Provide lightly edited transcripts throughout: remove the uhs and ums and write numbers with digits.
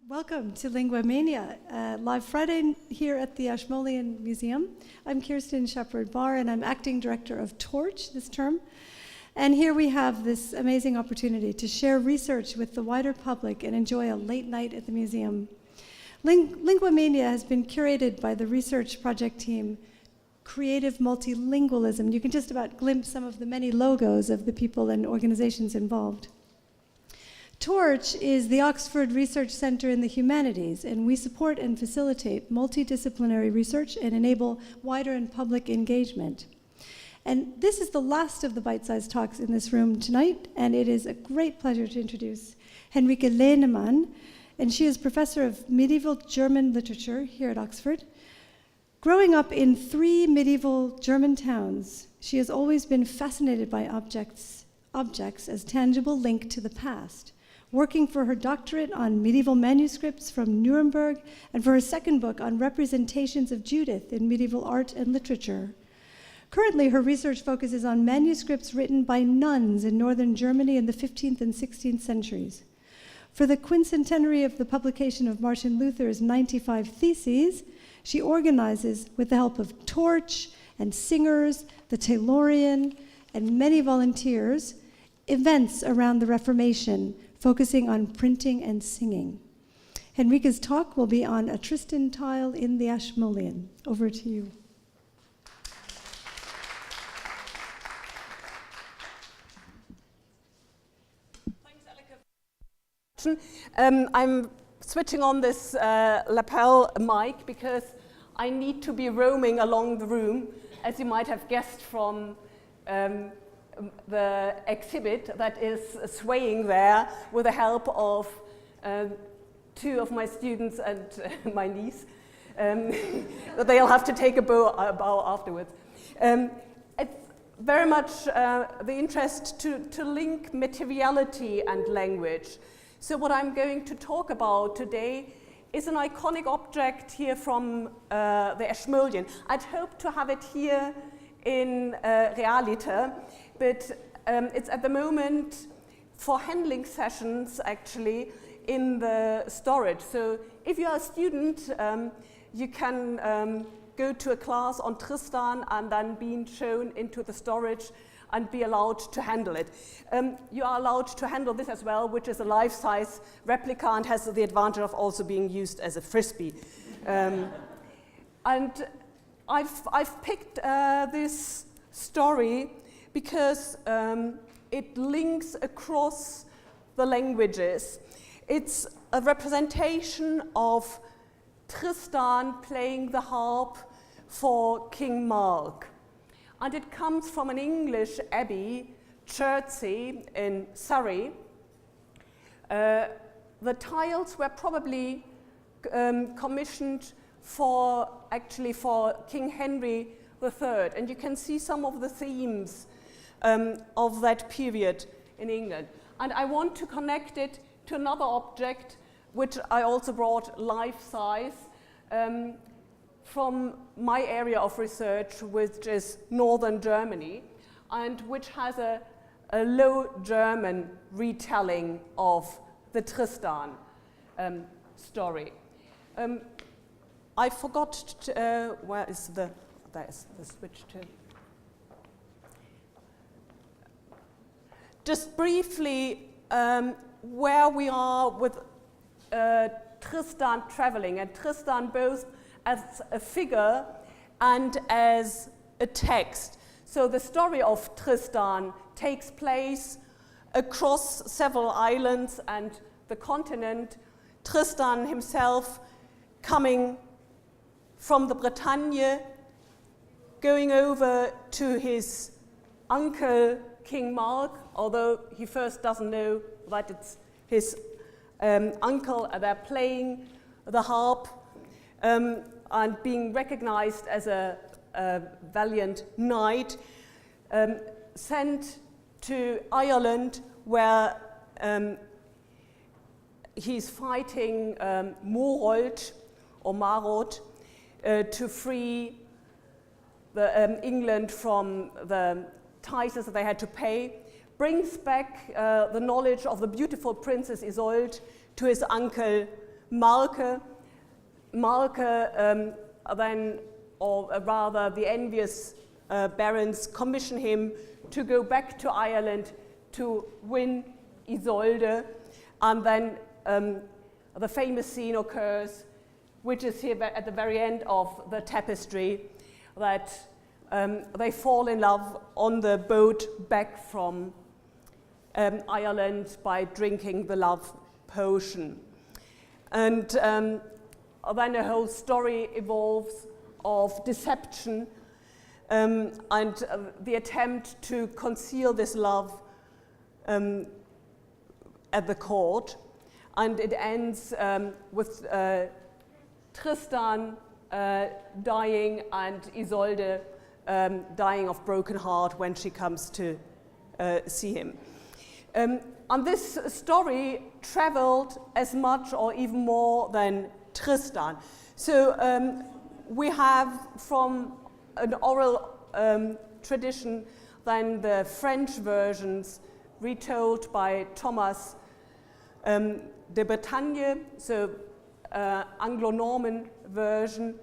Welcome to LinguaMania, live Friday here at the Ashmolean Museum. I'm Kirsten Shepard-Barr, and I'm acting director of Torch this term. And here we have this amazing opportunity to share research with the wider public and enjoy a late night at the museum. LinguaMania has been curated by the research project team, Creative Multilingualism. You can just about glimpse some of the many logos of the people and organizations involved. Torch is the Oxford Research Centre in the Humanities, and we support and facilitate multidisciplinary research and enable wider and public engagement. And this is the last of the Bitesize talks in this room tonight, and it is a great pleasure to introduce Henrike Lähnemann, and she is professor of medieval German literature here at Oxford. Growing up in 3 medieval German towns, she has always been fascinated by objects as tangible link to the past, working for her doctorate on medieval manuscripts from Nuremberg and for her second book on representations of Judith in medieval art and literature. Currently, her research focuses on manuscripts written by nuns in northern Germany in the 15th and 16th centuries. For the quincentenary of the publication of Martin Luther's 95 Theses, she organizes, with the help of Torch and singers, the Taylorian, and many volunteers, events around the Reformation, focusing on printing and singing. Henrike's talk will be on a Tristan tile in the Ashmolean. Over to you. Thanks, Alika. I'm switching on this lapel mic because I need to be roaming along the room, as you might have guessed from the exhibit that is swaying there with the help of 2 of my students and my niece. They'll have to take a bow afterwards. It's very much the interest to link materiality and language. So what I'm going to talk about today is an iconic object here from the Ashmolean. I'd hoped to have it here in realiter, but it's at the moment for handling sessions actually in the storage. So if you're a student, you can go to a class on Tristan and then being shown into the storage and be allowed to handle it. You are allowed to handle this as well, which is a life-size replica and has the advantage of also being used as a frisbee. And I've picked this story because it links across the languages. It's a representation of Tristan playing the harp for King Mark. And it comes from an English abbey, Chertsey in Surrey. The tiles were probably commissioned for King Henry III, and you can see some of the themes of that period in England. And I want to connect it to another object, which I also brought life-size, from my area of research, which is northern Germany, and which has a Low German retelling of the Tristan story. I forgot to, where is the, there's the switch to. Just briefly, where we are with Tristan traveling, and Tristan both as a figure and as a text. So the story of Tristan takes place across several islands and the continent. Tristan himself coming from the Bretagne, going over to his uncle King Mark, although he first doesn't know that it's his uncle. They're playing the harp and being recognized as a valiant knight, sent to Ireland, where he's fighting Morold or Marod to free England from the tithes that they had to pay, brings back the knowledge of the beautiful Princess Isolde to his uncle Malke then, or rather the envious barons, commission him to go back to Ireland to win Isolde, and then the famous scene occurs, which is here at the very end of the tapestry, that they fall in love on the boat back from Ireland by drinking the love potion. And then the whole story evolves of deception and the attempt to conceal this love at the court. And it ends with Tristan dying and Isolde dying of broken heart when she comes to see him. And this story traveled as much or even more than Tristan. So we have from an oral tradition then the French versions retold by Thomas de Bretagne, so Anglo-Norman version,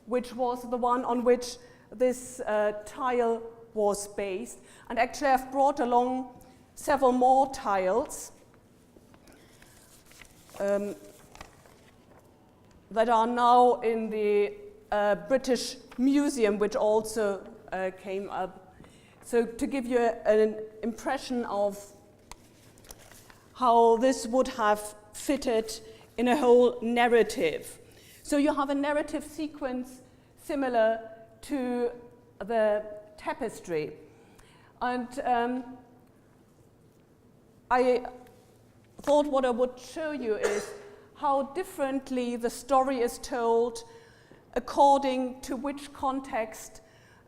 which was the one on which this tile was based. And actually I've brought along several more tiles that are now in the British Museum, which also came up. So to give you an impression of how this would have fitted in a whole narrative. So you have a narrative sequence similar to the tapestry. And I thought what I would show you is how differently the story is told according to which context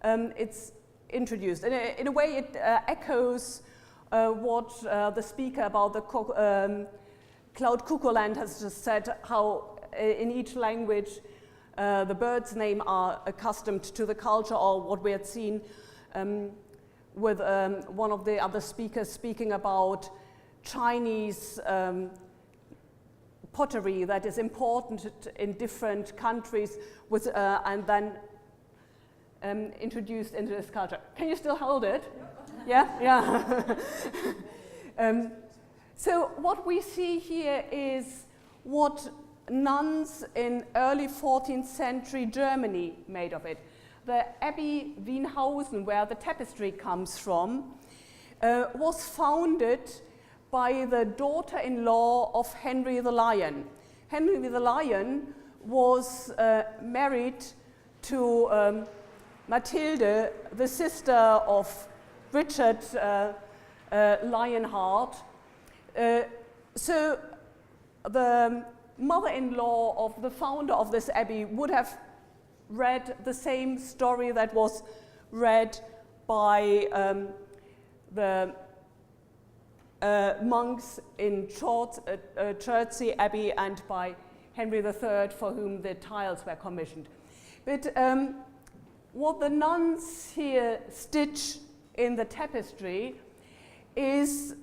it's introduced. In a way, it echoes what the speaker about the Cloud Cuckoo Land has just said, how in each language the birds' names are accustomed to the culture, or what we had seen with one of the other speakers speaking about Chinese pottery that is important in different countries with, and then introduced into this culture. Can you still hold it? Yeah? Yeah. So what we see here is what nuns in early 14th century Germany made of it. The Abbey Wienhausen, where the tapestry comes from, was founded by the daughter-in-law of Henry the Lion. Henry the Lion was married to Mathilde, the sister of Richard Lionheart. So the mother-in-law of the founder of this abbey would have read the same story that was read by the monks in Chertsey Abbey and by Henry III, for whom the tiles were commissioned. But what the nuns here stitch in the tapestry is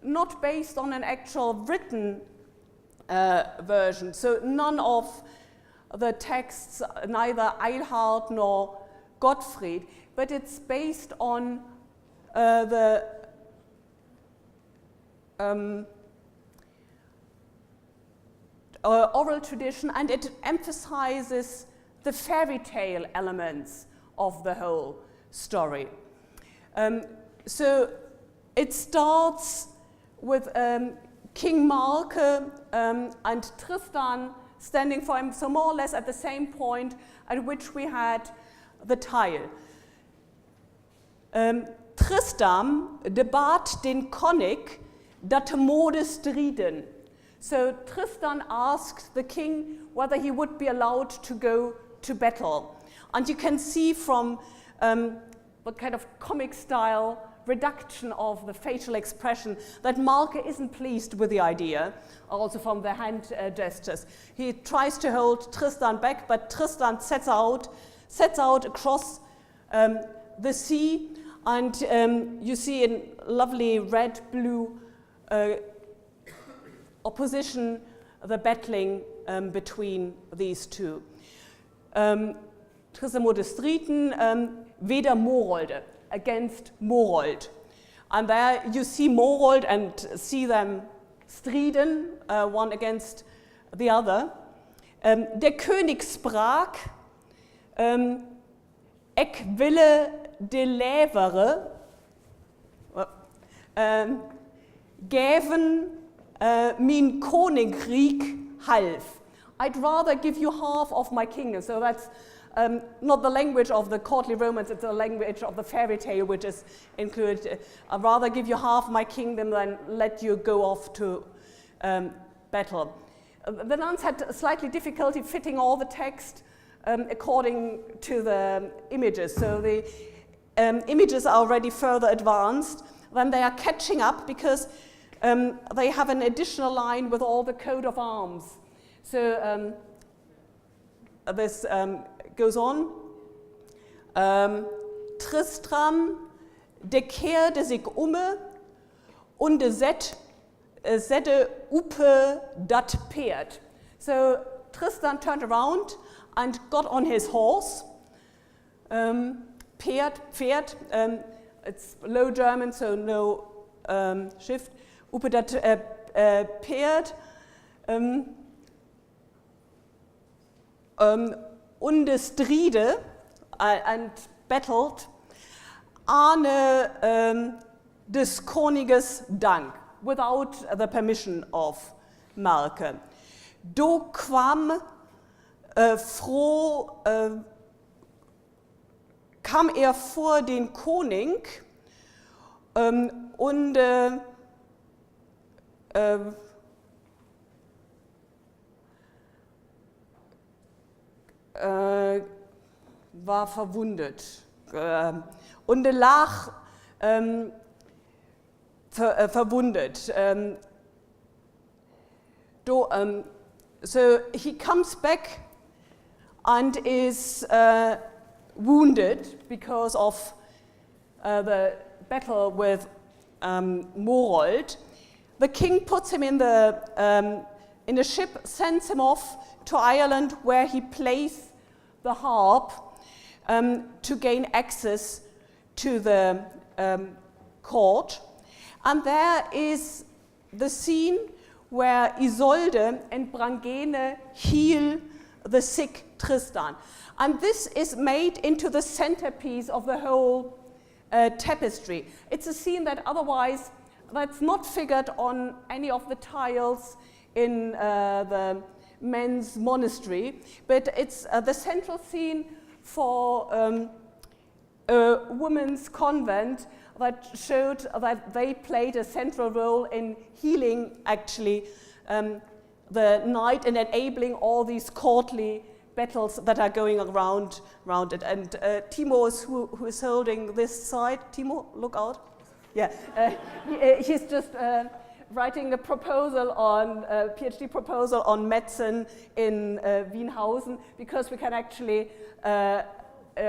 not based on an actual written version. So none of the texts, neither Eilhard nor Gottfried, but it's based on the oral tradition, and it emphasizes the fairy tale elements of the whole story. So it starts with King Malke and Tristan standing for him, so more or less at the same point at which we had the tile. Tristan debat den König, dat mode striden. So Tristan asked the king whether he would be allowed to go to battle. And you can see from the kind of comic style reduction of the facial expression that Malke isn't pleased with the idea, also from the hand gestures. He tries to hold Tristan back, but Tristan sets out across the sea, and you see in lovely red-blue opposition the battling between these two. Tristan Modestrithen, Weder Morolde, against Morold. And there you see Morold and see them striden, one against the other. Der König sprach, ek ville de levere, geven min koninkrijk half. I'd rather give you half of my kingdom. So that's not the language of the courtly Romans, it's the language of the fairy tale, which is included. I'd rather give you half my kingdom than let you go off to battle. The nuns had slightly difficulty fitting all the text according to the images. So the images are already further advanced. Then they are catching up because they have an additional line with all the coat of arms. So this goes on. Tristan, de keerde zich und de zette upe dat peert. So Tristan turned around and got on his horse. Pferd, it's Low German, so no shift. Upe dat peert. Und stride and battled ane des Königes Dank, without the permission of Marke. Do kwam kam vor den König und war verwundet und lag verwundet. So he comes back and is wounded because of the battle with Morold. The king puts him in a ship, sends him off to Ireland, where he plays the harp to gain access to the court. And there is the scene where Isolde and Brangäne heal the sick Tristan. And this is made into the centerpiece of the whole tapestry. It's a scene that otherwise, that's not figured on any of the tiles in the men's monastery, but it's the central scene for a women's convent that showed that they played a central role in healing actually the knight and enabling all these courtly battles that are going around it. And Timo is who is holding this side. Timo, look out. Yeah, he's just writing a proposal on PhD proposal on medicine in Wienhausen, because we can actually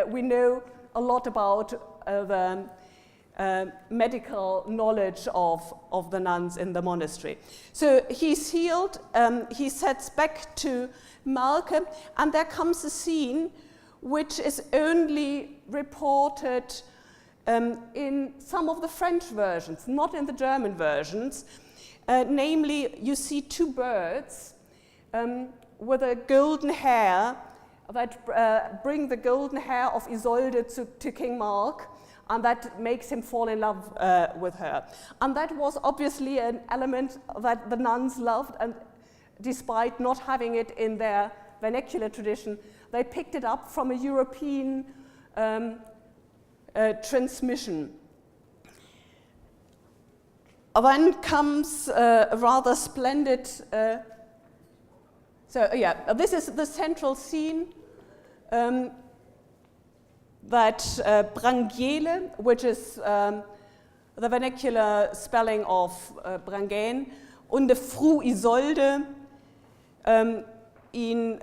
we know a lot about the medical knowledge of the nuns in the monastery. So he's healed, he sets back to Marke, and there comes a scene which is only reported in some of the French versions, not in the German versions. Namely, you see two birds with a golden hair that bring the golden hair of Isolde to King Mark, and that makes him fall in love with her. And that was obviously an element that the nuns loved, and despite not having it in their vernacular tradition, they picked it up from a European transmission. Then comes a rather splendid, this is the central scene that Brangäne, which is the vernacular spelling of Brangäne, und Fru Isolde ihn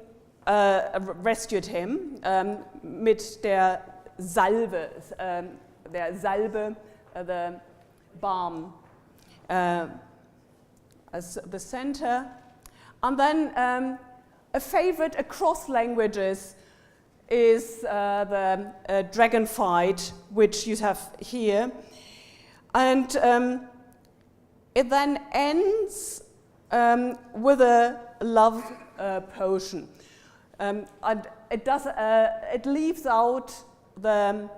rescued him mit der Salbe, the balm as the center. And then a favorite across languages is the dragon fight, which you have here. And it then ends with a love potion. And it leaves out the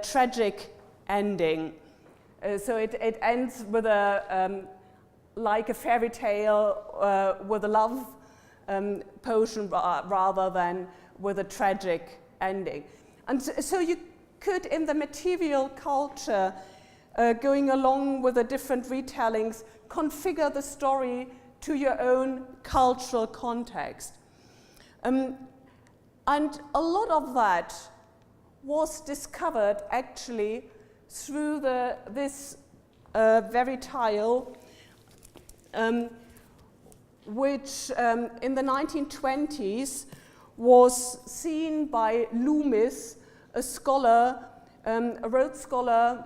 tragic ending. So it ends with like a fairy tale with a love potion rather than with a tragic ending. And so you could, in the material culture, going along with the different retellings, configure the story to your own cultural context. And a lot of that was discovered actually through this very tile, which in the 1920s was seen by Loomis, a scholar, a Rhodes scholar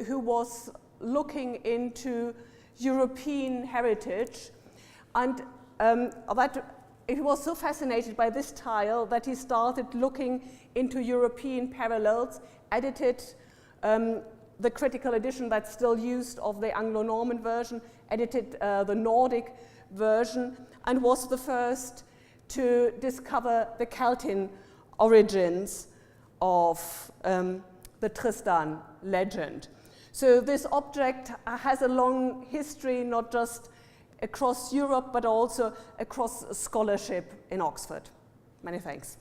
who was looking into European heritage, and he was so fascinated by this tile that he started looking into European parallels, edited the critical edition that's still used of the Anglo-Norman version, edited the Nordic version, and was the first to discover the Celtic origins of the Tristan legend. So this object has a long history, not just across Europe, but also across scholarship in Oxford. Many thanks.